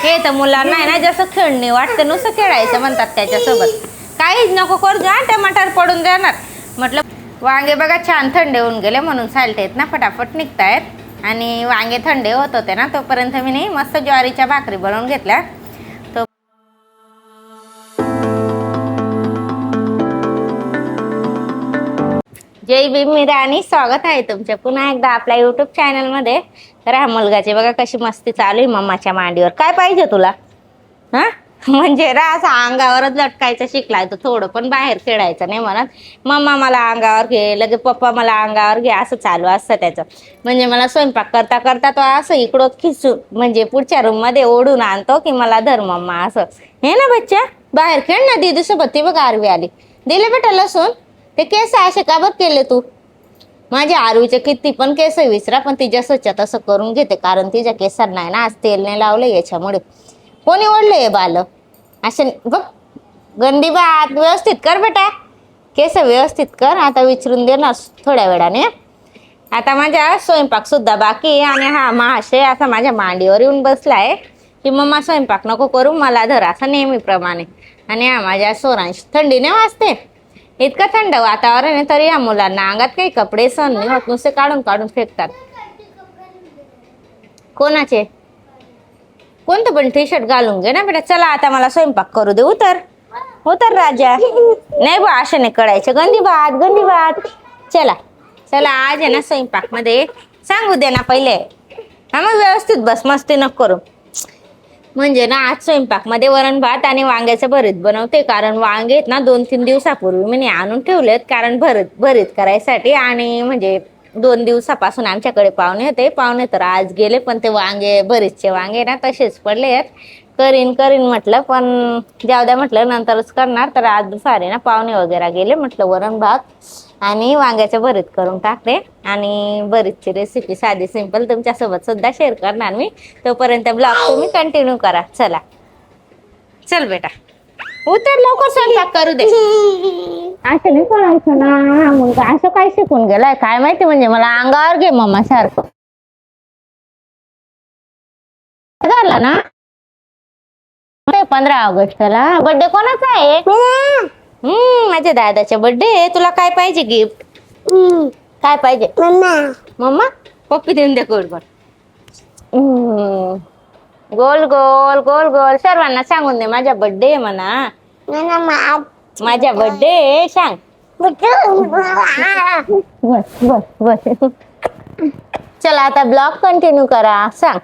हे तर मुलांना आहे ना जसं खेळणी वाटतं नुसतं खेळायचं म्हणतात त्याच्यासोबत. काहीच नको करू द्या, टमाटर पडून देणार. म्हटलं वांगे बघा छान थंडे होऊन गेले म्हणून सालटेत ना फटाफट निघतायत. आणि वांगे थंडे होत होते ना तोपर्यंत मी नाही मस्त ज्वारीच्या भाकरी बनवून घेतल्या. तो जय भीम मीरा आणि स्वागत आहे तुमच्या पुन्हा एकदा आपल्या यूट्यूब चॅनलमध्ये. तर हा मुलगाची बघा कशी मस्ती चालू आहे मम्माच्या मांडीवर. काय पाहिजे तुला? हा म्हणजे असा अंगावरच लटकायचं शिकलाय तो, थोडं पण बाहेर खेळायचं नाही म्हणत. मम्मा मला अंगावर घे, लगे पप्पा मला अंगावर घे, असं चालू असतं त्याचं. म्हणजे मला स्वयंपाक करता करता तो असं इकडं खिचून म्हणजे पुढच्या रूम मध्ये ओढून आणतो की मला धर मम्मा असं. हे ना बच्चा बाहेर खेळ ना, दीदी सोबत. ती बघा आरवी आली. दिले बेटा लसूण. ते केस असे का बघ केले तू? माझ्या आरवीचे किती पण केस विसरा, पण ती जसंच्या तसं करून घेते कारण तिच्या केसांना नाही ना आज तेल नाही लावलं याच्यामुळे. कोणी ओढलंय बाल असे बघ. गंदी बात व्यवस्थित कर बेटा, केस व्यवस्थित कर. आता विचारून देणार थोड्या वेळाने. आता माझ्या स्वयंपाक सुद्धा बाकी आणि हा महाशय असा माझ्या मांडीवर येऊन बसलाय की मम्मा स्वयंपाक नको करू मला धर, असं नेहमीप्रमाणे. आणि हा माझ्या सोरांश थंडीने वाजते. इतकं थंड वातावरण आहे तरी या मुलांना अंगात काही कपडे सहन नाही होत, नुसते काढून काढून फेकतात. कोणाचे? कोणतं पण टी शर्ट घालून घे ना बेटा. चला आता मला स्वयंपाक करू दे. उतर उतर राजा. नाही बा अशा नाही कळायचं. गंदी बात गंदी बात. चला चला आज आहे ना स्वयंपाक मध्ये सांगू दे ना पहिले. हा मग व्यवस्थित बस, मस्ती नको करू. म्हणजे ना आज स्वयंपाक मध्ये वरण भात आणि वांग्याचं भरीत बनवते. कारण वांगे आहेत ना 2-3 दिवसापूर्वी मी आणून ठेवलेत कारण भरीत करायसाठी. आणि म्हणजे 2 दिवसापासून आमच्याकडे पाहुणे होते. पाहुणे तर आज गेले पण ते वांगे भरीतचे वांगे ना तसेच पडले आहेत. करीन म्हटलं पण जाऊ द्या म्हटलं नंतरच करणार. तर आज दुपारी ना पाहुणे वगैरे गेले, म्हटलं वरण भात आणि वांग्याचं भरीत करून टाकते. आणि भरीतची रेसिपी साधी सिंपल तुमच्यासोबत सुद्धा शेअर करणार मी. तोपर्यंत ब्लॉग तुम्ही कंटिन्यू करा. चला चल बेटा उतर लवकर स्वयंपाक करू दे. असं नाही करायचं ना मुलगा. असं काय शिकून गेलाय काय माहिती. म्हणजे मला अंगावर घे मम्मा सारखं झाला ना. 15 ऑगस्टला बर्थडे कोणाचा आहे? माझ्या दादाचा बर्थडे. तुला काय पाहिजे गिफ्ट? काय पाहिजे? मम्मा पप्पी देऊन दे गोड गोड. गोल गोल गोल गोल. सर्वांना सांगून दे माझा बर्थडे म्हणा. माझा बर्थडे सांग. बस बस बस. चला आता ब्लॉग कंटिन्यू करा. सांग.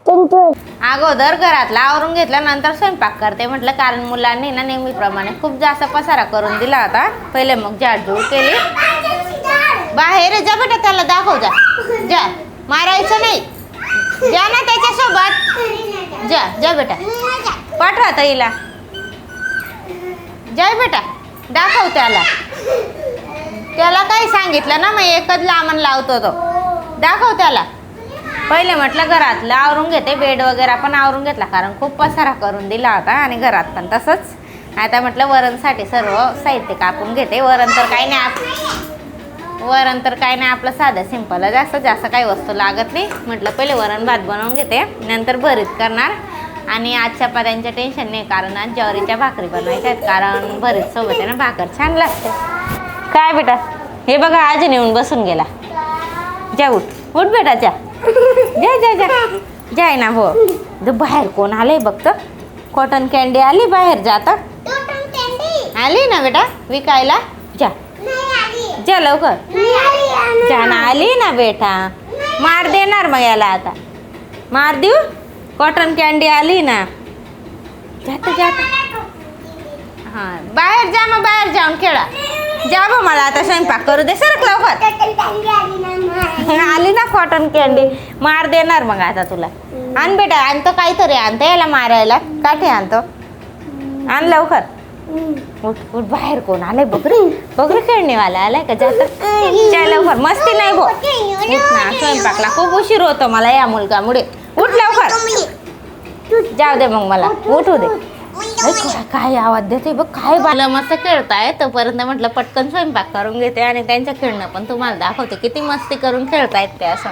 अगोदर घरातला आवरून घेतला नंतर स्वयंपाक करते म्हटलं. कारण मुलांनी ना नेहमीप्रमाणे खूप जास्त पसारा करून दिला होता. पहिले मग झाडझूड केली. बाहेर जा बेटा, त्याला दाखव. जा जा मारायचं नाही. जा ना त्याच्यासोबत. जा जा बेटा, पाठवा ताईला. जा बेटा दाखव त्याला. त्याला काही सांगितलं ना मग एकच लांबण लावतो तो. दाखव त्याला. पहिले म्हटलं घरातलं आवरून घेते. बेड वगैरे पण आवरून घेतला कारण खूप पसारा करून दिला होता. आणि घरात पण तसंच. आता म्हटलं वरणसाठी सर्व साहित्य कापून घेते. वरण तर काही नाही आपलं साधं सिंपल. जास्त काही वस्तू लागत नाही. म्हटलं पहिले वरण भात बनवून घेते नंतर भरीत करणार. आणि आज चपात्यांचं टेन्शन नाही कारण आज ज्वारीच्या भाकरी बनवायच्या आहेत. कारण भरीत सोबत आहे ना भाकर छान लागते. काय बेटा हे बघा आज नेऊन बसून गेला. जा उठ उठ बेटा. जा जा जा जा जाय ना. हो बाहेर कोण आलंय बघतं. कॉटन कॅन्डी आली बाहेर. जाता आली ना बेटा विकायला. जा जा लवकर जा ना. आली ना बेटा. मार देणार मग याला. आता मार देऊ. कॉटन कॅन्डी आली ना. जाता जाता. हां बाहेर जा मग. बाहेर जाऊन खेळा. जा बा मला आता स्वयंपाक करू दे. सरक लवकर. आली ना कॉटन कॅन्डी. मार देणार मग आता तुला. आण बेटा आणतो काहीतरी आणतो याला मारायला. काठी आणतो. आण लवकर. उठ उठ. बाहेर कोण आलंय बघ रे खेळणेवाला आलाय का. जाता जा लवकर. मस्ती नाही भो. उठ ना. स्वयंपाकला खूप उशीर होतो मला या मुलगामुळे. उठ लवकर. जाऊ दे मग मला उठू दे. काय आवाज देते बघ. काय बाला मस्त खेळताय. तोपर्यंत म्हटलं पटकन स्वयंपाक करून घेते आणि त्यांचं खेळणं पण तुम्हाला दाखवते किती मस्ती करून खेळतायत ते. असं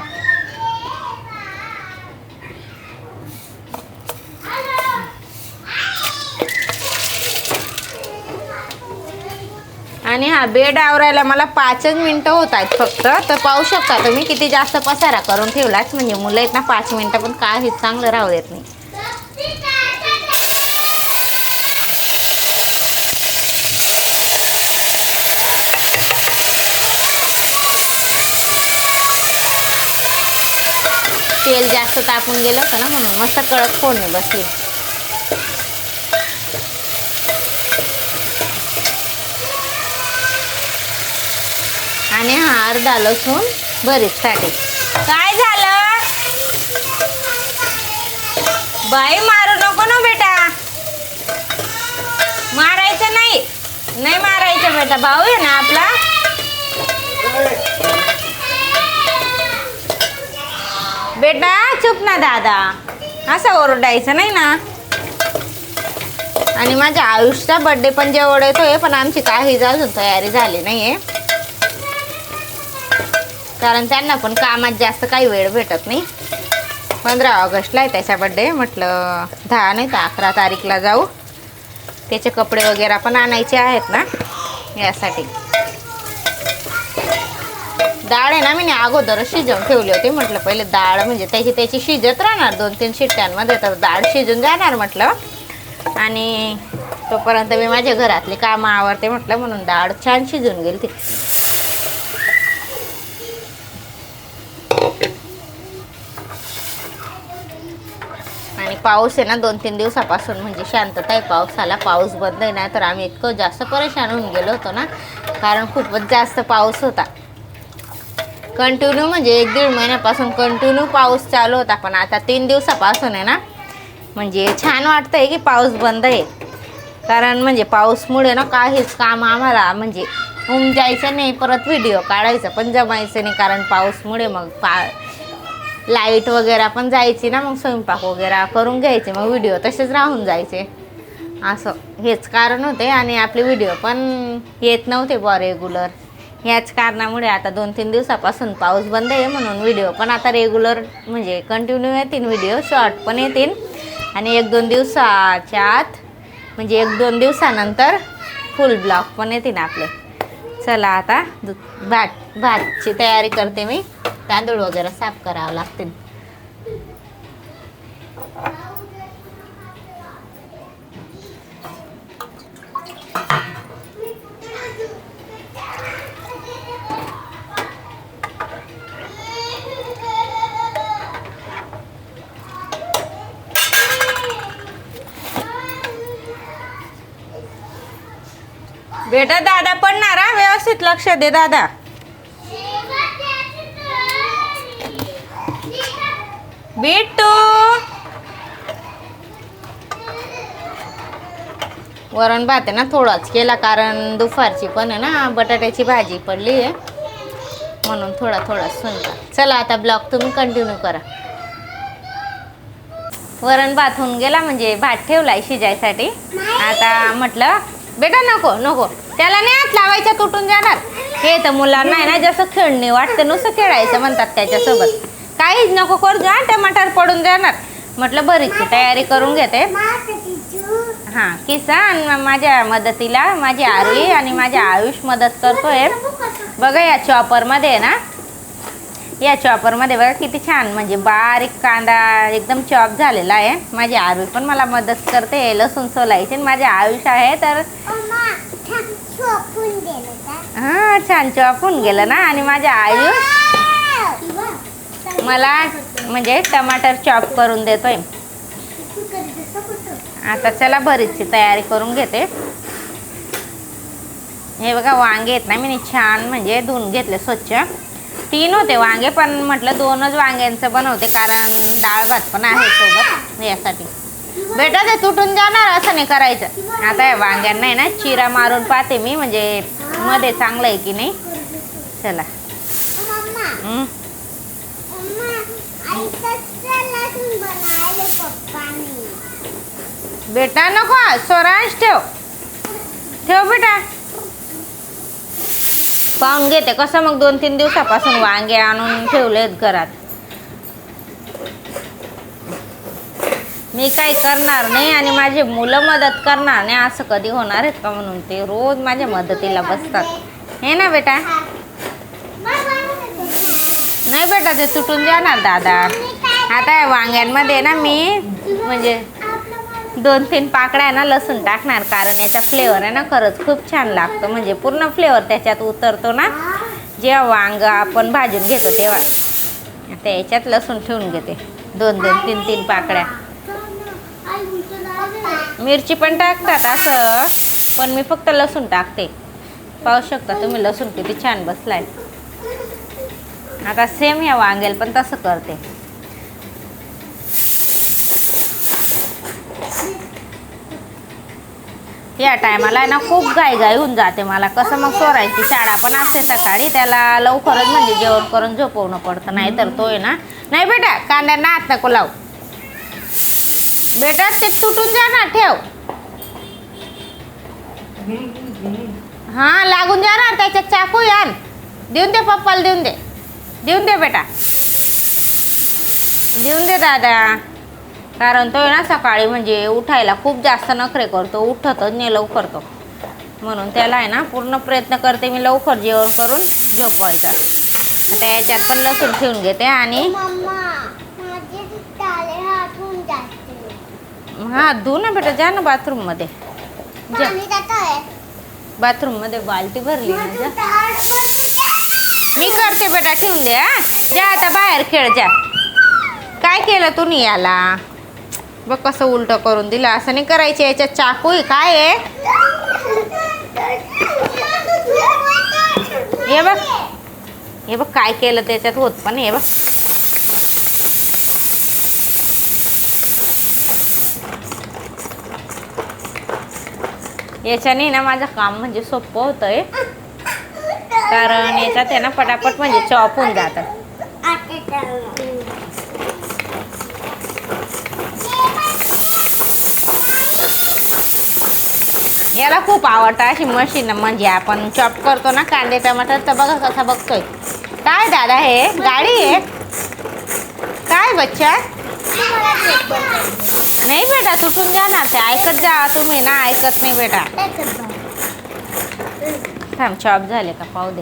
आणि हा बेड आवरायला मला 5च मिनिटं होत आहेत फक्त. तर पाहू शकता तुम्ही किती जास्त पसारा करून ठेवलाच. म्हणजे मुलं आहेत ना 5 मिनिटं पण काहीच चांगलं राहू देत नाही. तेल जास्त तापून गेलं होतं ना म्हणून मस्त कडक फोडणी बसली. आणि हा अर्धा लसूण भरीतसाठी. काय झालं बाई? मारू नको ना बेटा, मारायचं नाही. नाही मारायचं बेटा, भाऊ आहे ना आपला. बेटा चुप ना दादा, असं ओरडायचं नाही ना. आणि माझ्या आयुषचा बर्थडे पण जवळ येतोय, पण आमची काहीच अजून तयारी झाली नाहीये. कारण त्यांना पण कामात जास्त काही वेळ भेटत नाही. 15 ऑगस्टला आहे त्याचा बर्थडे. म्हटलं 10 नाही तर 11 तारीखला जाऊ. त्याचे कपडे वगैरे पण आणायचे आहेत ना, यासाठी. डाळ आहे ना मी अगोदरच शिजवून ठेवली होती. म्हटलं पहिले डाळ म्हणजे त्याची शिजत राहणार 2-3 शिट्ट्यांमध्ये, तर डाळ शिजून जाणार म्हटलं. आणि तोपर्यंत मी माझ्या घरातली कामं आवरते म्हटलं, म्हणून डाळ छान शिजून गेली ती. आणि पाऊस आहे ना 2-3 दिवसापासून म्हणजे शांतता आहे पावसाला. पाऊस बंद आहे ना, तर आम्ही इतकं जास्त परेशान होऊन गेलो होतो ना, कारण खूपच जास्त पाऊस होता. कंटिन्यू म्हणजे 1-1.5 महिन्यापासून कंटिन्यू पाऊस चालू होता. पण आता 3 दिवसापासून आहे ना, म्हणजे छान वाटतंय की पाऊस बंद आहे. कारण म्हणजे पाऊसमुळे ना काहीच काम आम्हाला म्हणजे जायचं नाही, परत व्हिडिओ काढायचं पण जमायचं नाही. कारण पाऊसमुळे मग लाईट वगैरे पण जायची ना, मग स्वयंपाक वगैरे करून घ्यायचे, मग व्हिडिओ तसेच राहून जायचे. असं हेच कारण होते. आणि आपले व्हिडिओ पण येत नव्हते बा रेग्युलर. याच कारणामुळे आता 2-3 दिवसापासून पाऊस बंद आहे, म्हणून व्हिडिओ पण आता रेग्युलर म्हणजे कंटिन्यू येतील. व्हिडिओ शॉर्ट पण येतील. आणि 1-2 दिवसाच्या आत म्हणजे 1-2 दिवसानंतर फुल ब्लॉग पण येतील आपले. चला आता भातची तयारी करते मी. तांदूळ वगैरे साफ करावं लागतील. बेटा दादा पडणार हा, व्यवस्थित लक्ष दे दादा. बिट्टू वरण भात आहे ना थोडाच केला, कारण दुपारची पण आहे ना बटाट्याची भाजी पडली आहे, म्हणून थोडा स्वयंपाक. चला आता ब्लॉग तुम्ही कंटिन्यू करा. वरण भात होऊन गेला म्हणजे भात ठेवलाय शिजायसाठी. आता म्हटलं बेटा नको त्याला नाही हात लावायचा, तुटून जाणार. हे तर मुलांना आहे ना जसं खेळणे वाटते, नुसतं खेळायचं म्हणतात त्याच्यासोबत. काहीच नको करू जा, टमाटर पडून जाणार. म्हटलं बरीचशी तयारी करून घेते. हां किसान माझ्या मदतीला माझी आरवी आणि माझ्या आयुष मदत करतोय. बघा या चॉपरमध्ये आहे ना, या चॉपरमध्ये बघा किती छान म्हणजे बारीक कांदा एकदम चॉप झालेला आहे. माझी आरवी पण मला मदत करते लसूण सोलायची. माझे आयुष आहे तर हां छान चॉप होऊन गेलं ना. आणि माझ्या आयुष मला म्हणजे टमाटर चॉप करून देतोय. आता चला बरीचशी तयारी करून घेते. हे बघा वांगे आहेत ना मी छान म्हणजे धुवून घेतले स्वच्छ. 3 होते वांगे, पण म्हटलं 2च वांग्यांचं बनवते, कारण डाळ भात पण आहे सोबत यासाठी. बेटा ते तुटून जाणार, असं नाही करायचं. आता या वांग्यांना आहे ना चिरा मारून पाहते मी, म्हणजे मध्ये चांगलं आहे की नाही. चला बेटा नको स्वरांश ठेव बेटा. पाहून घेते कसं मग 2-3 दिवसापासून वांगे आणून ठेवलेत घरात. मी काही करणार नाही आणि माझे मुलं मदत करणार नाही असं कधी होणार आहेत का? म्हणून ते रोज माझ्या मदतीला बसतात. हे ना बेटा? नाही बेटा, ते सुटून जाणार दादा. आता वांग्यांमध्ये ना मी म्हणजे 2-3 पाकळ्या आहे ना लसूण टाकणार, कारण याचा फ्लेवर आहे ना खरंच खूप छान लागतो. म्हणजे पूर्ण फ्लेवर त्याच्यात उतरतो ना जेव्हा वांग आपण भाजून घेतो तेव्हा. आता याच्यात लसूण ठेवून घेते 2-3 पाकळ्या. मिरची पण टाकतात असं, पण मी फक्त लसूण टाकते. पाहू शकता तुम्ही लसूण किती छान बसलाय. आता सेम ह्या वांगेल पण तसं करते. या टायमाला ना खूप घाई होऊन जाते मला. कसं मग सोरायची शाळा पण असते सकाळी, त्याला लवकरच म्हणजे जेवण करून झोपवणं पडतं. नाही तर तोय ना. नाही बेटा, कांद्यांना हात नको लावू बेटा, ते तुटून जाणार. ठेव. हा लागून जाणार त्याच्यात. चाकू यान देऊन दे पप्पाला. देऊन दे बेटा, देऊन दे दादा. कारण तो ना सकाळी म्हणजे उठायला खूप जास्त नखरे करतो. उठतच नाही लवकर तो. म्हणून त्याला आहे ना पूर्ण प्रयत्न करते मी लवकर जेवण करून झोपवायचा. आता याच्यात पण लसूण ठेवून घेते आणि हा धू ना बेटा. जा ना बाथरूम मध्ये. बाथरूम मध्ये बाल्टी भरली ना. मी करते बेटा, ठेवून दे. जा आता बाहेर खेळ जा. काय केलं तू नी याला? बघ कसं उलट करून दिलं. असं नाही करायचे. याच्यात चाकू आहे. काय आहे हे बघ. हे बघ काय केलं त्याच्यात. होत पण हे बघ. याच्याने ना माझं काम म्हणजे सोपं होतंय, कारण याच्यात आहे ना पटापट म्हणजे चॉप होऊन जातं. याला खूप आवडतं अशी मशीन. म्हणजे आपण चॉप करतो ना कांदे टमाटर, तर बघा कसा बघतोय. काय दादा हे गाडी आहे काय बच्चा? नाही बेटा, तुटून जाणार ते. ऐकत जा तुम्ही ना. ऐकत नाही बेटा. थांब, चॉप झाले का पाहू दे.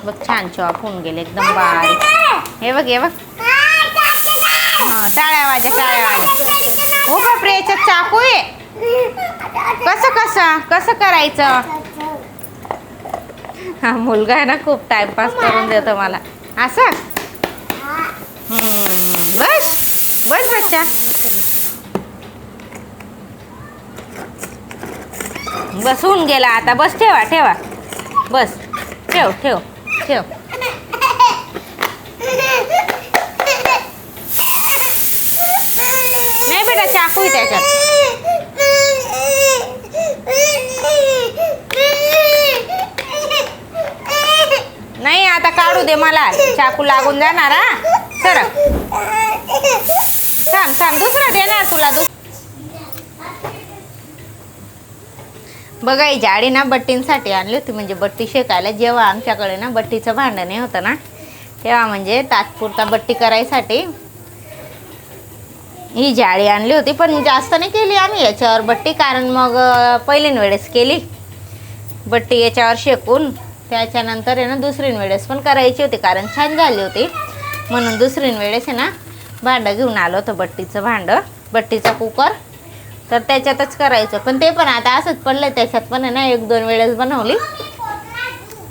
बघ छान चॉप होऊन गेले एकदम बारीक. हे बघ हे बघ. हा टाळ्या वाजा. हो बापरे, याच्यात चाकू आहे. कसं करायचं? हा मुलगा आहे ना खूप टाइमपास करून देतो मला. असं बस बच्चा. बस होऊन गेला आता. बस ठेवा. बस ठेव. नाही बेटा, चाकू आहे त्याच्यात. नाही आता काढू दे मला. चाकू लागून जाणार. हा सर थांब. दुसरा देणार तुला. बघा ही जाडी ना बट्टींसाठी आणली होती. म्हणजे बट्टी शेकायला. जेव्हा आमच्याकडे ना बट्टीचं भांडं नाही होतं ना, तेव्हा म्हणजे तात्पुरता बट्टी करायसाठी ही जाळी आणली होती. पण जास्त नाही केली आम्ही याच्यावर बट्टी, कारण मग पहिलीन वेळेस केली बट्टी याच्यावर शेकून. त्याच्यानंतर आहे ना दुसरीन वेळेस पण करायची होती, कारण छान झाली होती. म्हणून दुसरीन वेळेस आहे ना भांडं घेऊन आलो होतं. बट्टीचं भांडं, बट्टीचा कुकर. तर त्याच्यातच करायचं. पण ते पण आता असंच पडलं. त्याच्यात पण आहे ना 1-2 वेळेस बनवली.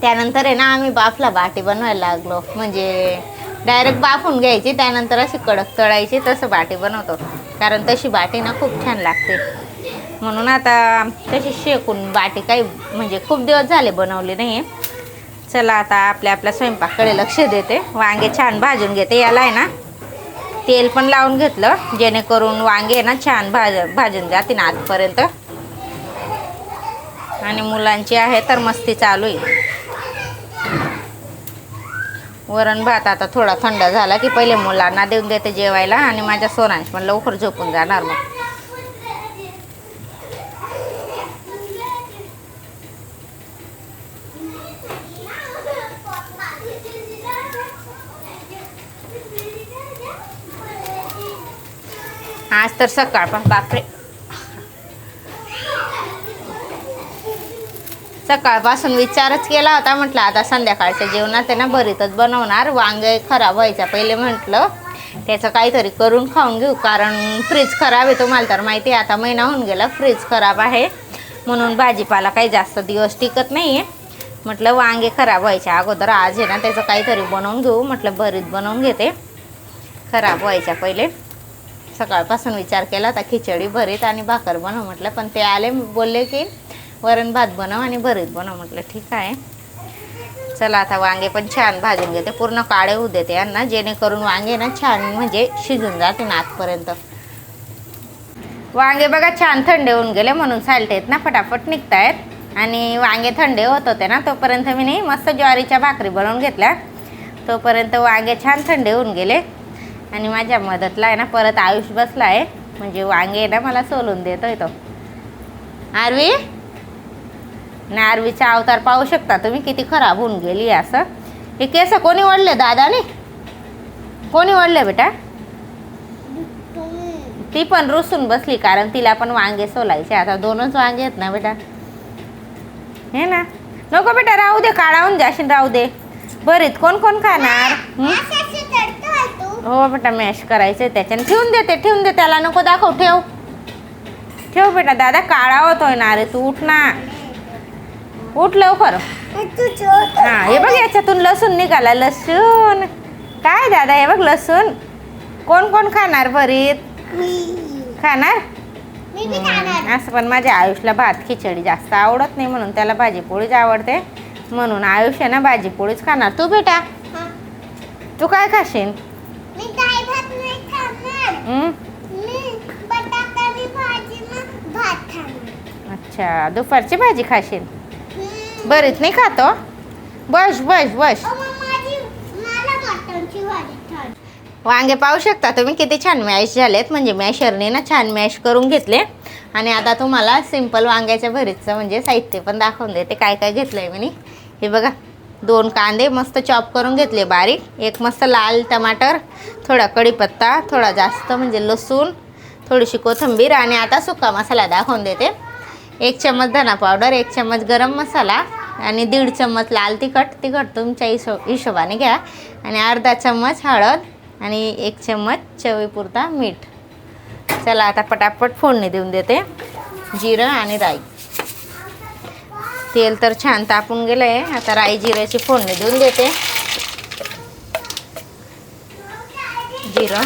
त्यानंतर आहे ना आम्ही बाफला बाटी बनवायला लागलो. म्हणजे डायरेक्ट बाफून घ्यायची, त्यानंतर अशी कडक तळायची. तसं बाटी बनवतो, कारण तशी बाटी ना खूप छान लागते. म्हणून आता तशी शेकून बाटी काही म्हणजे खूप दिवस झाले बनवली नाही. चला आता आपल्या स्वयंपाकाकडे लक्ष देते. वांगे छान भाजून घेते. याला आहे ना तेल पण लावून घेतलं, जेणेकरून वांगे ना छान भाजून जातील आतपर्यंत. आणि मुलांची आहे तर मस्ती चालू आहे. वरण भात आता थोडा थंड झाला की पहिले मुलांना देऊन देते जेवायला. आणि माझ्या सोनांश पण लवकर झोपून जाणार मग. आज तर सकाळपासून बापरे, सकाळपासून विचारच केला होता, म्हटलं आता संध्याकाळच्या जेवणात आहे ना भरीतच बनवणार. वांगे खराब व्हायच्या पहिले म्हटलं त्याचं काहीतरी करून खाऊन घेऊ, कारण फ्रीज खराब आहे. तुम्हाला तर माहिती आहे, आता महिना होऊन गेला फ्रीज खराब आहे, म्हणून भाजीपाला काही जास्त दिवस टिकत नाही आहे. म्हटलं वांगे खराब व्हायच्या अगोदर आज आहे ना त्याचं काहीतरी बनवून घेऊ. म्हटलं भरीत बनवून घेते खराब व्हायच्या पहिले. सकाळपासून विचार केला आता खिचडी भरीत आणि भाकर बनव म्हटलं, पण ते आले बोलले की वरण भात बनव आणि भरीत बनव. म्हटलं ठीक आहे. चला आता वांगे पण छान भाजून घेते, पूर्ण काळे होऊ देते यांना, जेणेकरून वांगे ना छान म्हणजे शिजून जाते ना आतपर्यंत. वांगे बघा छान थंडे होऊन गेले, म्हणून सालटेत ना फटाफट निघतायत. आणि वांगे थंडे होत होते ना तोपर्यंत मी नाही मस्त ज्वारीच्या भाकरी बनवून घेतल्या. तोपर्यंत वांगे छान थंडे होऊन गेले. आणि माझ्या मदतला आहे ना परत आयुष बसला आहे, म्हणजे वांगे ना मला सोलून देतोय तो. आरवी ना, आरवीचा अवतार पाहू शकता तुम्ही किती खराब होऊन गेली. असं हे केस कोणी ओढले? दादाने कोणी ओढले बेटा? ती पण रुसून बसली, कारण तिला पण वांगे सोलायचे. आता 2च वांगे आहेत ना बेटा, हे ना. नको बेटा, राहू दे, काढावून जाशील, राहू दे. भरीत कोण कोण खाणार? हो बेटा, मॅश करायचे त्याच्याने. ठेवून दे त्याला, नको दाखव. ठेव बेटा, दादा काळा होतोय ना. अरे तू उठ ना, उठ लवकर. हा हे बघ याच्यातून लसूण निघाला. लसूण काय दादा, हे बघ लसूण. कोण कोण खाणार भरीत? खाणार असं. पण माझ्या आयुषला भात खिचडी जास्त आवडत नाही, म्हणून त्याला भाजी पोळीच आवडते, म्हणून आयुष आहे ना भाजी पोळीच खाणार. तू बेटा तू काय खाशील? अच्छा, दुपारची भाजी खाशील, भरीत नाही खातो. बस बस बस. वांगे पाहू शकता तुम्ही किती छान मॅश झालेत, म्हणजे मॅशरने ना छान मॅश करून घेतले. आणि आता तुम्हाला सिंपल वांग्याच्या भरीतचं म्हणजे साहित्य पण दाखवून देते काय काय घेतलंय मी. हे बघा, 2 कांदे मस्त चॉप करून घेतले बारीक, एक मस्त लाल टमाटर, थोडा कढीपत्ता, थोडा जास्त म्हणजे लसूण, थोडीशी कोथिंबीर. आणि आता सुका मसाला दाखवून देते. 1 चम्मच धना पावडर, 1 चम्मच गरम मसाला आणि 1.5 चम्मच लाल तिखट तुमच्या हिशोबाने घ्या. आणि अर्धा चम्मच हळद आणि 1 चम्मच चवीपुरता मीठ. चला आता पटापट फोडणी देऊन देते. जिरं आणि राई. तेल तर छान तापून गेलं आहे, आता राई जिऱ्याची फोडणी देऊन देते. जिरं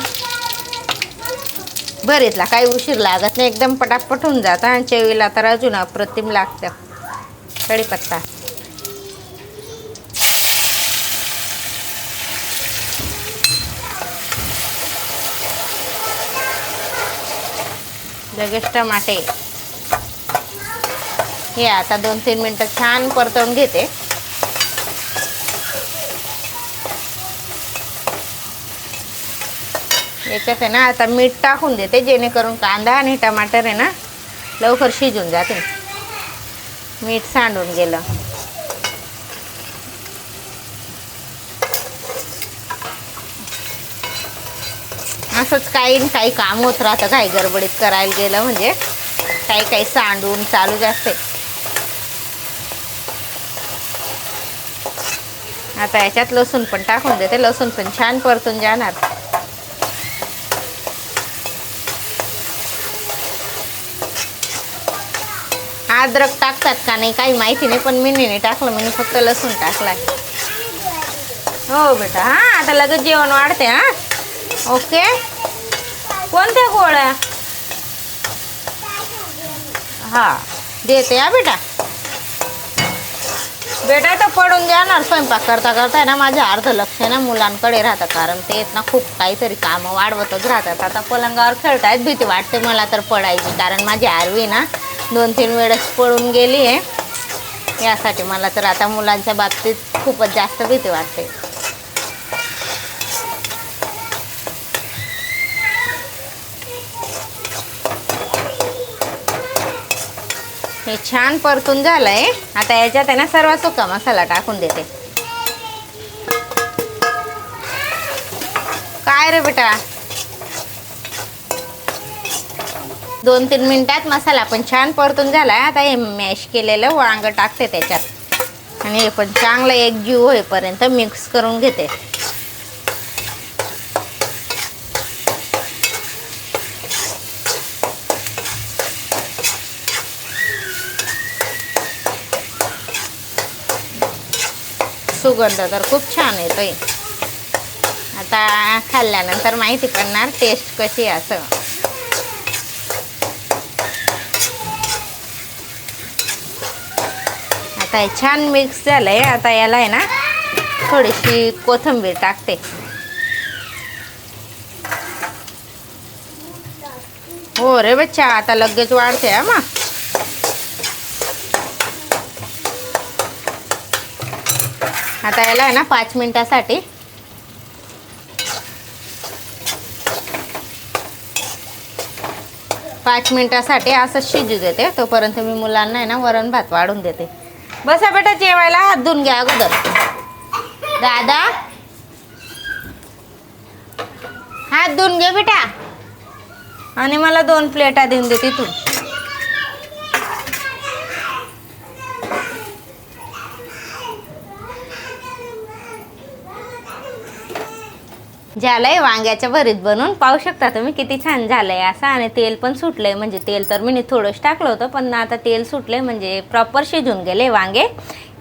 भरीतला काही उशीर लागत नाही, एकदम पटापट होऊन जातं आणि चवीला तर अजून अप्रतिम लागतं. कढीपत्ता, लगेच टमाटे. हे आता 2-3 मिनटं छान परतवून घेते. याच्यात आहे ना आता मीठ टाकून देते, जेणेकरून कांदा आणि टमाटर आहे ना लवकर शिजून जाते. मीठ सांडून गेलं. असंच काही काम होत राहतं, काही गडबडीत करायला गेलं म्हणजे काही सांडून चालूच असते. आता याच्यात लसूण पण टाकून देते, लसूण पण छान परतून जाणार. अद्रक टाकतात का नाही काही माहिती नाही, पण मी नाही टाकलं, मी फक्त लसूण टाकलाय. हो बेटा, हां आता लगेच जेवण वाढते. हां ओके. कोणत्या गोळ्या? हां देते. हा बेटा, बेटा तर पडून जाणार. स्वयंपाक करता करता ना माझं अर्ध लक्ष ना मुलांकडे राहतं, कारण ते ना खूप काहीतरी कामं वाढवतच राहतात. आता पलंगावर खेळतायत, भीती वाटते मला तर पडायची, कारण माझी आरवी ना 2-3 वेळेस पडून गेली आहे. यासाठी मला तर आता मुलांच्या बाबतीत खूपच जास्त भीती वाटते. हे छान परतून झालंय. आता याच्यात आहे ना सर्व सुका मसाला टाकून देते. काय रे बेटा, 2-3 मिनिटात मसाला पण छान परतून झालाय. आता हे मॅश केलेलं वांग टाकते त्याच्यात आणि हे पण चांगलं एकजीव होईपर्यंत मिक्स करून घेते. सुगंध तर खूप छान येतोय. आता खाल्ल्यानंतर माहिती पडणार टेस्ट कशी आहे असं. आता हे छान मिक्स झालंय. आता याला आहे ना थोडीशी कोथिंबीर टाकते. हो रे बच्चा, आता लगेच वाढते हा मग. आता याला आहे ना 5 मिनिटासाठी असं शिजू देते. तोपर्यंत मी मुलांना आहे ना वरण भात वाढून देते. बसा बेटा जेवायला. हात धुवून घ्या अगोदर. दादा हात धुवून घे बेटा आणि मला 2 प्लेटा देऊन दे तिथून. झालंय वांग्याच्या भरीत बनवून. पाहू शकता तुम्ही किती छान झालंय असं. आणि तेल पण सुटलंय. म्हणजे तेल तर मी थोडंच टाकलं होतं पण आता तेल सुटलंय म्हणजे प्रॉपर शिजून गेले वांगे.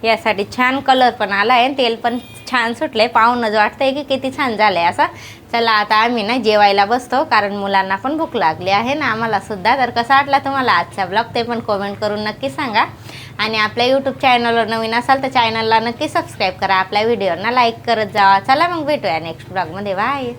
यासाठी छान कलर पण आला आहे. तेल पण छान सुटलंय. पाहूनच वाटतंय की किती छान झालंय असं. चला आता आम्ही ना जेवायला बसतो कारण मुलांना पण भूक लागली आहे ना आम्हाला सुद्धा. तर कसा वाटला तुम्हाला आजचा ब्लॉग ते पण कमेंट करून नक्की सांगा. आणि आपल्या यूट्यूब चॅनलवर नवीन असाल तर चॅनलला नक्की सबस्क्राईब करा. आपल्या व्हिडिओना लाईक करत जावा. चला मग भेटूया नेक्स्ट ब्लॉगमध्ये. बाय.